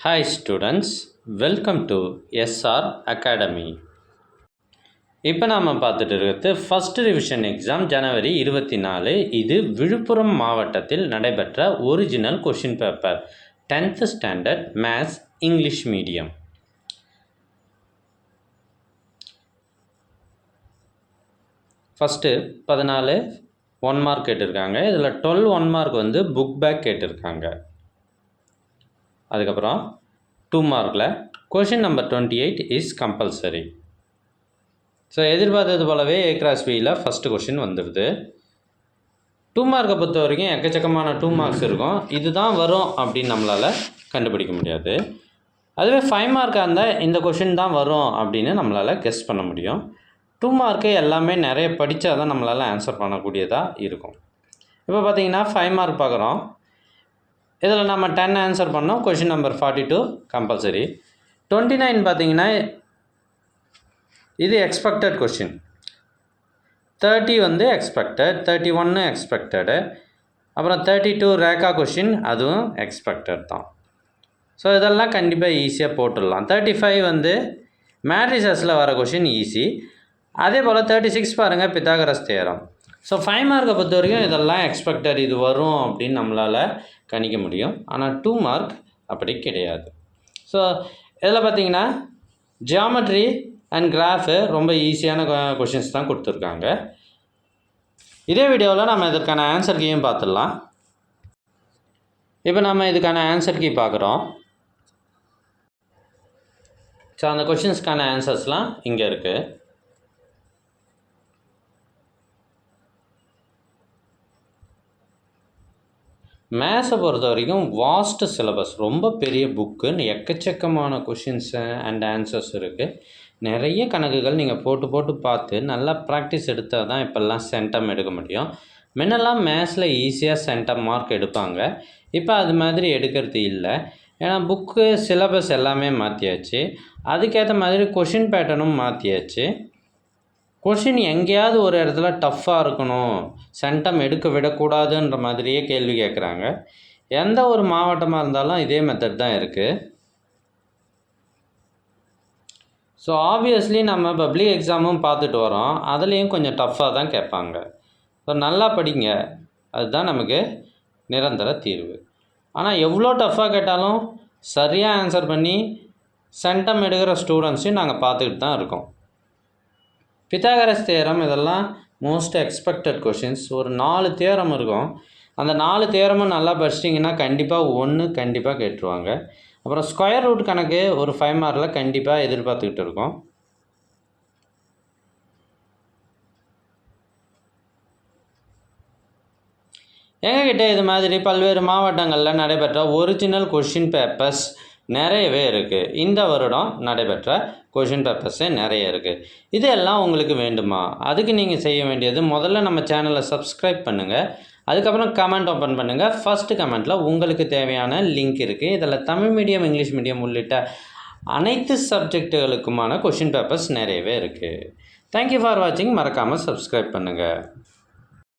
Hi students, welcome to SR Academy. இப்போ நாம் பார்த்துட்டு இருக்கிறது ஃபஸ்ட் ரிவிஷன் எக்ஸாம் ஜனவரி 24. இது விழுப்புரம் மாவட்டத்தில் நடைபெற்ற original question paper 10th standard maths English medium. First 14 1 mark கேட்டிருக்காங்க. இதில் 12 1 மார்க் வந்து புக் பேக் கேட்டிருக்காங்க. அதுக்கப்புறம் 2 மார்க்கில் question number 28 is compulsory. So எதிர்பார்த்தது போலவே A கிராஸ் Bயில் ஃபஸ்ட்டு கொஷின் வந்துடுது. 2 மார்க்கை பொறுத்த வரைக்கும் எக்கச்சக்கமான 2 மார்க்ஸ் இருக்கும். இதுதான் வரும் அப்படின்னு நம்மளால் கண்டுபிடிக்க முடியாது. அதுவே 5 மார்க்காக இருந்தால் இந்த கொஷின் தான் வரும் அப்படின்னு நம்மளால் கெஸ் பண்ண முடியும். 2 மார்க்கு எல்லாமே நிறைய படித்தா தான் நம்மளால் ஆன்சர் பண்ணக்கூடியதாக இருக்கும். இப்போ பார்த்தீங்கன்னா 5 மார்க் பார்க்குறோம். இதில் நம்ம 10 ஆன்சர் பண்ணோம். Question number 42 compulsory. 29 பார்த்தீங்கன்னா இது எக்ஸ்பெக்டட் கொஷின். 30 வந்து எக்ஸ்பெக்டட், 31 எக்ஸ்பெக்டடு, அப்புறம் 32 ரேக்கா கொஷின், அதுவும் எக்ஸ்பெக்டட் தான். ஸோ இதெல்லாம் கண்டிப்பாக ஈஸியாக போட்டுடலாம். 35 வந்து மேட்ரிசஸில் வர கொஷின் ஈஸி. அதே போல் 36 பாருங்கள் பித்தாகரஸ் தியரம். ஸோ 5 மார்க்கை பொறுத்த வரைக்கும் இதெல்லாம் எக்ஸ்பெக்டட், இது வரும் அப்படின்னு நம்மளால் கணிக்க முடியும். ஆனால் 2 மார்க் அப்படி கிடையாது. ஸோ இதில் பார்த்தீங்கன்னா ஜியாமெட்ரி அண்ட் கிராஃபு ரொம்ப ஈஸியான கொஷின்ஸ் தான் கொடுத்துருக்காங்க. இதே வீடியோவில் நம்ம இதற்கான ஆன்சர் கீயும் பார்த்துடலாம். இப்போ நம்ம இதுக்கான ஆன்சர் கீ பார்க்குறோம். ஸோ அந்த கொஷின்ஸ்க்கான ஆன்சர்ஸ்லாம் இங்கே இருக்குது. மேத்ஸை பொறுத்த வரைக்கும் வாஸ்ட் சிலபஸ், ரொம்ப பெரிய புக்கு, எக்கச்சக்கமான கொஷின்ஸு அண்ட் ஆன்சர்ஸ் இருக்குது. நிறைய கணக்குகள் நீங்கள் போட்டு பார்த்து நல்லா ப்ராக்டிஸ் எடுத்தால் தான் இப்போல்லாம் சென்டம் எடுக்க முடியும். முன்னெல்லாம் மேத்ஸில் ஈஸியாக சென்டம் மார்க் எடுப்பாங்க. இப்போ அது மாதிரி எடுக்கிறது இல்லை. ஏன்னா புக்கு சிலபஸ் எல்லாமே மாற்றியாச்சு. அதுக்கேற்ற மாதிரி கொஷின் பேட்டர்னும் மாற்றியாச்சு. கொஷின் எங்கேயாவது ஒரு இடத்துல டஃப்பாக இருக்கணும், சென்டம் எடுக்க விடக்கூடாதுன்ற மாதிரியே கேள்வி கேட்குறாங்க. எந்த ஒரு மாவட்டமாக இருந்தாலும் இதே மெத்தட் தான் இருக்குது. ஸோ ஆப்வியஸ்லி நம்ம பப்ளிக் எக்ஸாமும் பார்த்துட்டு வரோம். அதுலேயும் கொஞ்சம் டஃப்பாக தான் கேட்பாங்க. ஸோ நல்லா படிங்க, அதுதான் நமக்கு நிரந்தர தீர்வு. ஆனால் எவ்வளோ டஃப்பாக கேட்டாலும் சரியாக ஆன்சர் பண்ணி சென்டம் எடுக்கிற ஸ்டூடெண்ட்ஸையும் நாங்கள் பார்த்துக்கிட்டு தான் இருக்கோம். பித்தாகரஸ் தியரம் இதெல்லாம் மோஸ்ட் எக்ஸ்பெக்டட் கொஷின்ஸ். ஒரு 4 தியரம் இருக்கும். அந்த 4 தியரமும் நல்லா படிச்சிட்டிங்கன்னா கண்டிப்பாக 1 கண்டிப்பாக கேட்டுருவாங்க. அப்புறம் ஸ்கொயர் ரூட் கணக்கு ஒரு 5 மார்க்கில் கண்டிப்பாக எதிர்பார்த்துக்கிட்டு இருக்கோம். எங்ககிட்ட இது மாதிரி பல்வேறு மாவட்டங்களில் நடைபெற்ற ஒரிஜினல் கொஷின் பேப்பர்ஸ் நிறையவே இருக்குது. இந்த வருடம் நடைபெற்ற கொஷின் பேப்பர்ஸே நிறைய இருக்குது. இதெல்லாம் உங்களுக்கு வேண்டுமா? அதுக்கு நீங்கள் செய்ய வேண்டியது முதல்ல நம்ம சேனலை சப்ஸ்கிரைப் பண்ணுங்கள். அதுக்கப்புறம் கமெண்ட் ஓப்பன் பண்ணுங்கள். ஃபஸ்ட்டு கமெண்ட்டில் உங்களுக்கு தேவையான லிங்க் இருக்குது. இதில் தமிழ் மீடியம், இங்கிலீஷ் மீடியம் உள்ளிட்ட அனைத்து சப்ஜெக்டுகளுக்குமான கொஷின் பேப்பர்ஸ் நிறையவே இருக்குது. தேங்க்யூ ஃபார் வாட்சிங். மறக்காமல் சப்ஸ்கிரைப் பண்ணுங்கள்.